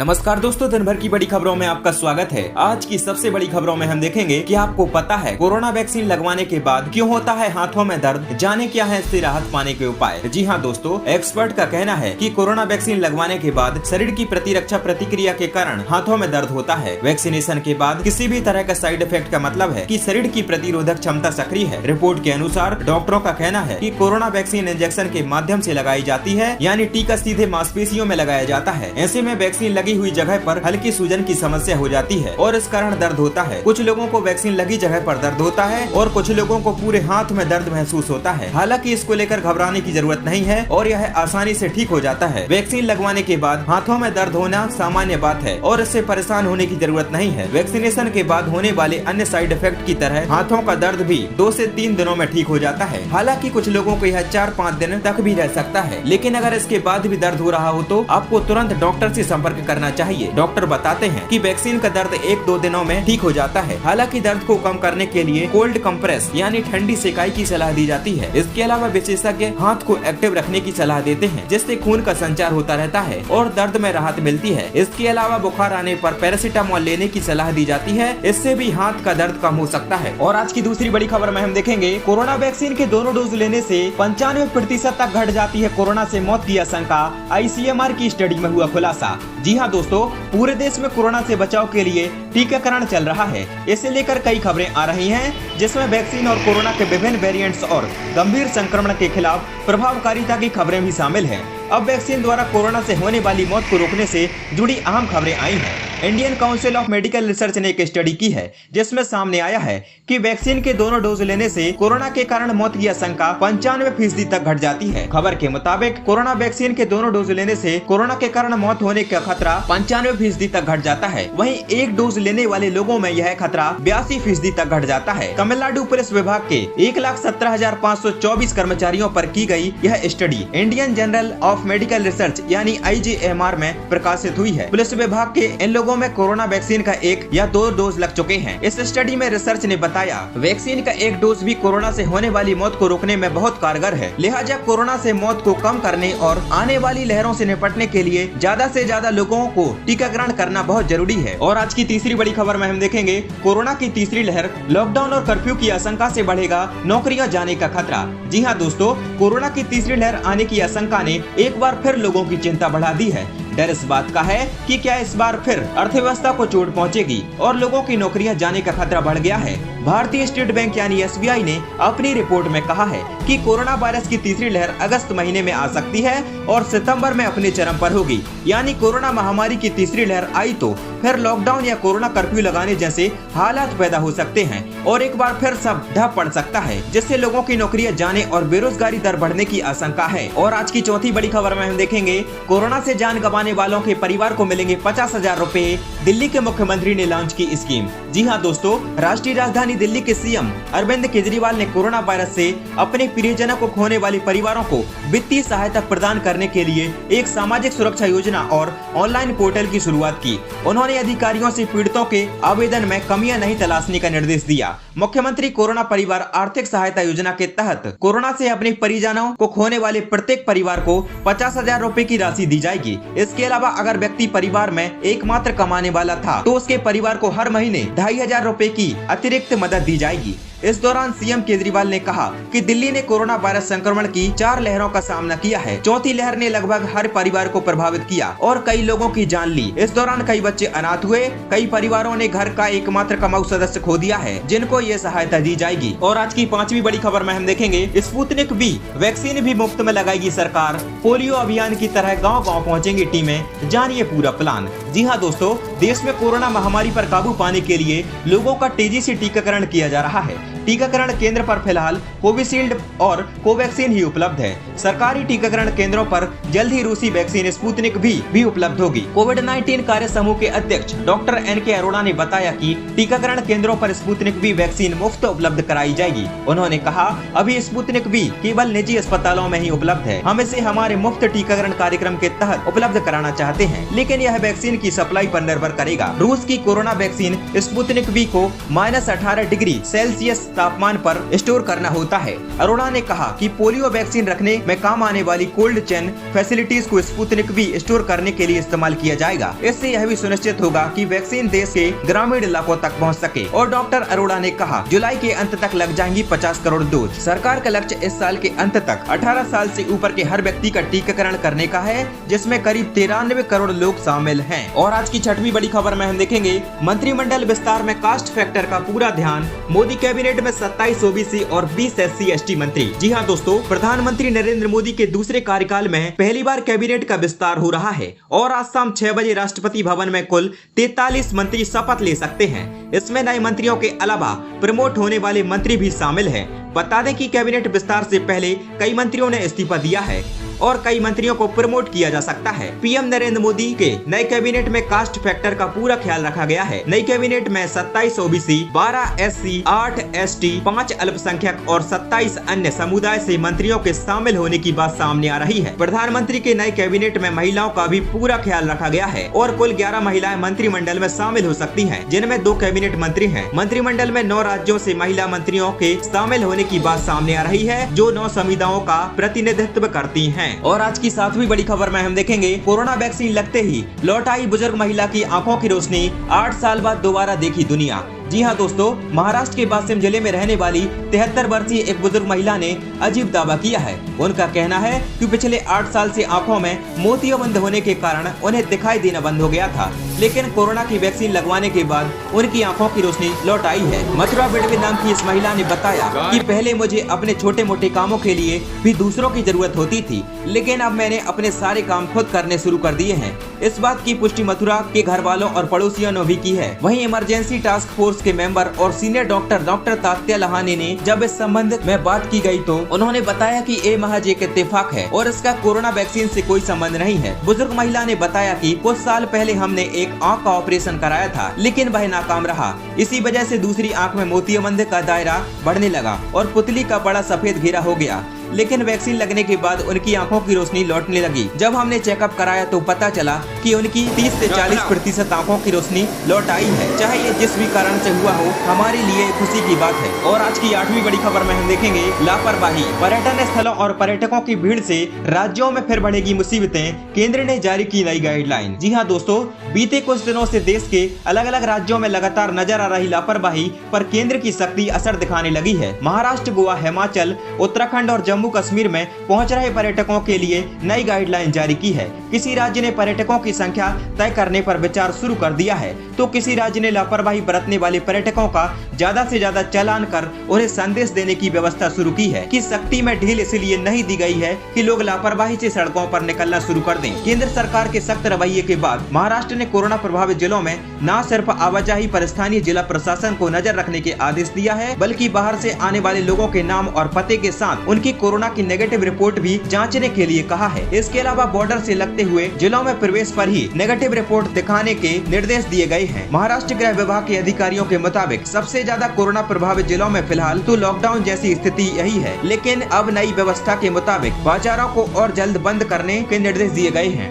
नमस्कार दोस्तों, दिन भर की बड़ी खबरों में आपका स्वागत है। आज की सबसे बड़ी खबरों में हम देखेंगे कि आपको पता है कोरोना वैक्सीन लगवाने के बाद क्यों होता है हाथों में दर्द, जाने क्या है इससे राहत पाने के उपाय। जी हाँ दोस्तों, एक्सपर्ट का कहना है कि कोरोना वैक्सीन लगवाने के बाद शरीर की प्रतिरक्षा प्रतिक्रिया के कारण हाथों में दर्द होता है। वैक्सीनेशन के बाद किसी भी तरह का साइड इफेक्ट का मतलब है कि शरीर की प्रतिरोधक क्षमता सक्रिय है। रिपोर्ट के अनुसार डॉक्टरों का कहना है कि कोरोना वैक्सीन इंजेक्शन के माध्यम से लगाई जाती है, यानी टीका सीधे मांसपेशियों में लगाया जाता है। ऐसे में वैक्सीन लगी हुई जगह पर हल्की सूजन की समस्या हो जाती है और इस कारण दर्द होता है। कुछ लोगों को वैक्सीन लगी जगह पर दर्द होता है और कुछ लोगों को पूरे हाथ में दर्द महसूस होता है। हालांकि इसको लेकर घबराने की जरूरत नहीं है और यह आसानी से ठीक हो जाता है। वैक्सीन लगवाने के बाद हाथों में दर्द होना सामान्य बात है और इससे परेशान होने की जरूरत नहीं है। वैक्सीनेशन के बाद होने वाले अन्य साइड इफेक्ट की तरह हाथों का दर्द भी 2 से 3 दिनों में ठीक हो जाता है। हालांकि कुछ लोगों को यह 4-5 दिन तक भी रह सकता है, लेकिन अगर इसके बाद भी दर्द हो रहा हो तो आपको तुरंत डॉक्टर से संपर्क करना चाहिए। डॉक्टर बताते हैं कि वैक्सीन का दर्द 1-2 दिनों में ठीक हो जाता है। हालांकि दर्द को कम करने के लिए कोल्ड कंप्रेस यानी ठंडी सेकाई की सलाह दी जाती है। इसके अलावा विशेषज्ञ हाथ को एक्टिव रखने की सलाह देते हैं, जिससे खून का संचार होता रहता है और दर्द में राहत मिलती है। इसके अलावा बुखार आने पर पैरासीटामोल लेने की सलाह दी जाती है, इससे भी हाथ का दर्द कम हो सकता है। और आज की दूसरी बड़ी खबर में हम देखेंगे कोरोना वैक्सीन के दोनों डोज लेने से 95% तक घट जाती है कोरोना से मौत की आशंका। ICMR की स्टडी में हुआ खुलासा। जी हाँ दोस्तों, पूरे देश में कोरोना से बचाव के लिए टीकाकरण चल रहा है। इसे लेकर कई खबरें आ रही हैं, जिसमें वैक्सीन और कोरोना के विभिन्न वेरिएंट्स और गंभीर संक्रमण के खिलाफ प्रभावकारिता की खबरें भी शामिल हैं। अब वैक्सीन द्वारा कोरोना से होने वाली मौत को रोकने से जुड़ी अहम खबरें आई हैं। Indian council of medical research ने एक स्टडी की है, जिसमें सामने आया है कि वैक्सीन के दोनों डोज लेने से कोरोना के कारण मौत की आशंका 95% तक घट जाती है। खबर के मुताबिक कोरोना वैक्सीन के दोनों डोज लेने से कोरोना के कारण मौत होने का खतरा 95% तक घट जाता है। वहीं एक डोज लेने वाले लोगों में यह खतरा 82% तक घट जाता है। तमिलनाडु पुलिस विभाग के 1,17,524 कर्मचारियों पर की गई यह study Indian journal of medical research यानी IJMR में प्रकाशित हुई है। पुलिस विभाग के इन लोगों में कोरोना वैक्सीन का 1 या 2 डोज लग चुके हैं। इस स्टडी में रिसर्च ने बताया वैक्सीन का 1 डोज भी कोरोना से होने वाली मौत को रोकने में बहुत कारगर है। लिहाजा कोरोना से मौत को कम करने और आने वाली लहरों से निपटने के लिए ज्यादा से ज्यादा लोगों को टीकाकरण करना बहुत जरूरी है। और आज की तीसरी बड़ी खबर में हम देखेंगे कोरोना की तीसरी लहर, लॉकडाउन और कर्फ्यू की आशंका से बढ़ेगा नौकरियां जाने का खतरा। जी हाँ दोस्तों, कोरोना की तीसरी लहर आने की आशंका ने एक बार फिर लोगों की चिंता बढ़ा दी है। डर इस बात का है कि क्या इस बार फिर अर्थव्यवस्था को चोट पहुंचेगी और लोगों की नौकरियां जाने का खतरा बढ़ गया है। भारतीय स्टेट बैंक यानी SBI ने अपनी रिपोर्ट में कहा है कि कोरोना वायरस की तीसरी लहर अगस्त महीने में आ सकती है और सितंबर में अपने चरम पर होगी। यानी कोरोना महामारी की तीसरी लहर आई तो फिर लॉकडाउन या कोरोना कर्फ्यू लगाने जैसे हालात पैदा हो सकते हैं और एक बार फिर सब ढह पड़ सकता है, जिससे लोगों की नौकरियां जाने और बेरोजगारी दर बढ़ने की आशंका है। और आज की चौथी बड़ी खबर में हम देखेंगे कोरोना से जान गंवाने वालों के परिवार को मिलेंगे 50,000 रुपए। दिल्ली के मुख्यमंत्री ने लॉन्च की स्कीम। जी हाँ दोस्तों, राष्ट्रीय राजधानी दिल्ली के CM अरविंद केजरीवाल ने कोरोना वायरस से अपने प्रियजनों को खोने वाले परिवारों को वित्तीय सहायता प्रदान करने के लिए एक सामाजिक सुरक्षा योजना और ऑनलाइन पोर्टल की शुरुआत की। उन्होंने अधिकारियों से पीड़ितों के आवेदन में कमियां नहीं तलाशने का निर्देश दिया। मुख्यमंत्री कोरोना परिवार आर्थिक सहायता योजना के तहत कोरोना से अपने परिजनों को खोने वाले प्रत्येक परिवार को 50,000 रुपए की राशि दी जाएगी। इसके अलावा अगर व्यक्ति परिवार में एकमात्र कमाने वाला था तो उसके परिवार को हर महीने 2,500 रुपए की अतिरिक्त मदद दी जाएगी। इस दौरान CM केजरीवाल ने कहा कि दिल्ली ने कोरोना वायरस संक्रमण की 4 लहरों का सामना किया है। चौथी लहर ने लगभग हर परिवार को प्रभावित किया और कई लोगों की जान ली। इस दौरान कई बच्चे अनाथ हुए। कई परिवारों ने घर का एकमात्र कमाऊ सदस्य खो दिया है, जिनको ये सहायता दी जाएगी। और आज की 5वीं बड़ी खबर में हम देखेंगे स्पुतनिक V वैक्सीन भी मुफ्त में लगाएगी सरकार। पोलियो अभियान की तरह गाँव-गाँव पहुँचेंगी टीमें, जानिए पूरा प्लान। जी हाँ दोस्तों, देश में कोरोना महामारी पर काबू पाने के लिए लोगों का तेजी से टीकाकरण किया जा रहा है। टीकाकरण केंद्र पर फिलहाल कोविशील्ड और कोवैक्सीन ही उपलब्ध है। सरकारी टीकाकरण केंद्रों पर जल्द ही रूसी वैक्सीन स्पुतनिक भी उपलब्ध होगी। कोविड-19 कार्य समूह के अध्यक्ष डॉक्टर NK अरोड़ा ने बताया कि टीकाकरण केंद्रों पर स्पुतनिक V वैक्सीन मुफ्त उपलब्ध कराई जाएगी। उन्होंने कहा, अभी स्पुतनिक V केवल निजी अस्पतालों में ही उपलब्ध है। हम इसे हमारे मुफ्त टीकाकरण कार्यक्रम के तहत उपलब्ध कराना चाहते हैं, लेकिन यह वैक्सीन की सप्लाई पर निर्भर करेगा। रूस की कोरोना वैक्सीन स्पुतनिक V को -18 डिग्री सेल्सियस तापमान पर स्टोर करना होता है। अरोड़ा ने कहा कि पोलियो वैक्सीन रखने में काम आने वाली कोल्ड चेन फैसिलिटीज को स्पुतनिक वी स्टोर करने के लिए इस्तेमाल किया जाएगा। इससे यह भी सुनिश्चित होगा कि वैक्सीन देश के ग्रामीण इलाकों तक पहुंच सके। और डॉक्टर अरोड़ा ने कहा, जुलाई के अंत तक लग जाएंगी 50 करोड़ डोज। सरकार का लक्ष्य इस साल के अंत तक 18 साल से ऊपर के हर व्यक्ति का टीकाकरण करने का है, जिसमें करीब 93 करोड़ लोग शामिल हैं। और आज की छठवीं बड़ी खबर में हम देखेंगे, मंत्रिमंडल विस्तार में कास्ट फैक्टर का पूरा ध्यान। मोदी कैबिनेट में 27 ओबीसी और 20 SC ST मंत्री। जी हाँ दोस्तों, प्रधानमंत्री नरेंद्र मोदी के दूसरे कार्यकाल में पहली बार कैबिनेट का विस्तार हो रहा है और आज शाम 6 बजे राष्ट्रपति भवन में कुल 43 मंत्री शपथ ले सकते हैं। इसमें नए मंत्रियों के अलावा प्रमोट होने वाले मंत्री भी शामिल हैं। बता दें कि कैबिनेट विस्तार से पहले कई मंत्रियों ने इस्तीफा दिया है और कई मंत्रियों को प्रमोट किया जा सकता है। पीएम नरेंद्र मोदी के नए कैबिनेट में कास्ट फैक्टर का पूरा ख्याल रखा गया है। नई कैबिनेट में 27 ओबीसी, 12 SC, 8 ST, 5 अल्पसंख्यक और 27 अन्य समुदाय से मंत्रियों के शामिल होने की बात सामने आ रही है। प्रधानमंत्री के नए कैबिनेट में महिलाओं का भी पूरा ख्याल रखा गया है और कुल 11 महिलाएं मंत्रिमंडल में शामिल हो सकती हैं, जिनमें 2 कैबिनेट मंत्री हैं। मंत्रिमंडल में 9 राज्यों से महिला मंत्रियों के शामिल होने की बात सामने आ रही है, जो 9 समुदायों का प्रतिनिधित्व करती हैं। और आज की 7वीं बड़ी खबर में हम देखेंगे, कोरोना वैक्सीन लगते ही लौट आई बुजुर्ग महिला की आंखों की रोशनी, 8 साल बाद दोबारा देखी दुनिया। जी हाँ दोस्तों, महाराष्ट्र के वाशिम जिले में रहने वाली 73 वर्षीय एक बुजुर्ग महिला ने अजीब दावा किया है। उनका कहना है कि पिछले 8 साल से आंखों में मोतियाबिंद होने के कारण उन्हें दिखाई देना बंद हो गया था, लेकिन कोरोना की वैक्सीन लगवाने के बाद उनकी आंखों की रोशनी लौट आई है। मथुरा बिडवे नाम की इस महिला ने बताया कि पहले मुझे अपने छोटे मोटे कामों के लिए भी दूसरों की जरूरत होती थी, लेकिन अब मैंने अपने सारे काम खुद करने शुरू कर दिए हैं। इस बात की पुष्टि मथुरा के घर वालों और पड़ोसियों ने भी की है। वहीं इमरजेंसी टास्क फोर्स के मेंबर और सीनियर डॉक्टर तात्या लहानी ने जब इस संबंध में बात की गई तो उन्होंने बताया कि ये महज एक इत्तेफाक है और इसका कोरोना वैक्सीन से कोई संबंध नहीं है। बुजुर्ग महिला ने बताया कि कुछ साल पहले हमने एक आंख का ऑपरेशन कराया था, लेकिन वह नाकाम रहा। इसी वजह से दूसरी आंख में मोतियाबिंद का दायरा बढ़ने लगा और पुतली का बड़ा सफेद घेरा हो गया, लेकिन वैक्सीन लगने के बाद उनकी आंखों की रोशनी लौटने लगी। जब हमने चेकअप कराया तो पता चला कि उनकी 30 से 40% आंखों की रोशनी लौट आई है। चाहे ये जिस भी कारण से हुआ हो, हमारे लिए खुशी की बात है। और आज की 8वीं बड़ी खबर में हम देखेंगे, लापरवाही, पर्यटन स्थलों और पर्यटकों की भीड़ से राज्यों में फिर बढ़ेगी मुसीबतें, केंद्र ने जारी की नई गाइडलाइन। जी हाँ दोस्तों, बीते कुछ दिनों से देश के अलग अलग राज्यों में लगातार नजर आ रही लापरवाही पर केंद्र की सख्ती असर दिखाने लगी है। महाराष्ट्र, गोवा, हिमाचल, उत्तराखंड और जम्मू कश्मीर में पहुंच रहे पर्यटकों के लिए नई गाइडलाइन जारी की है। किसी राज्य ने पर्यटकों की संख्या तय करने पर विचार शुरू कर दिया है, तो किसी राज्य ने लापरवाही बरतने वाले पर्यटकों का ज्यादा से ज्यादा चालान कर उन्हें संदेश देने की व्यवस्था शुरू की है। कि सख्ती में ढील इसलिए नहीं दी गई है कि लोग लापरवाही से सड़कों पर निकलना शुरू कर दें। केंद्र सरकार के सख्त रवैये के बाद महाराष्ट्र ने कोरोना प्रभावित जिलों में न सिर्फ आवाजाही पर स्थानीय जिला प्रशासन को नजर रखने के आदेश दिया है, बल्कि बाहर से आने वाले लोगों के नाम और पते के साथ उनकी कोरोना की नेगेटिव रिपोर्ट भी जांचने के लिए कहा है। इसके अलावा बॉर्डर से लगते हुए जिलों में प्रवेश पर ही नेगेटिव रिपोर्ट दिखाने के निर्देश दिए गए हैं। महाराष्ट्र गृह विभाग के अधिकारियों के मुताबिक सबसे ज्यादा कोरोना प्रभावित जिलों में फिलहाल तो लॉकडाउन जैसी स्थिति यही है, लेकिन अब नई व्यवस्था के मुताबिक बाजारों को और जल्द बंद करने के निर्देश दिए गए हैं।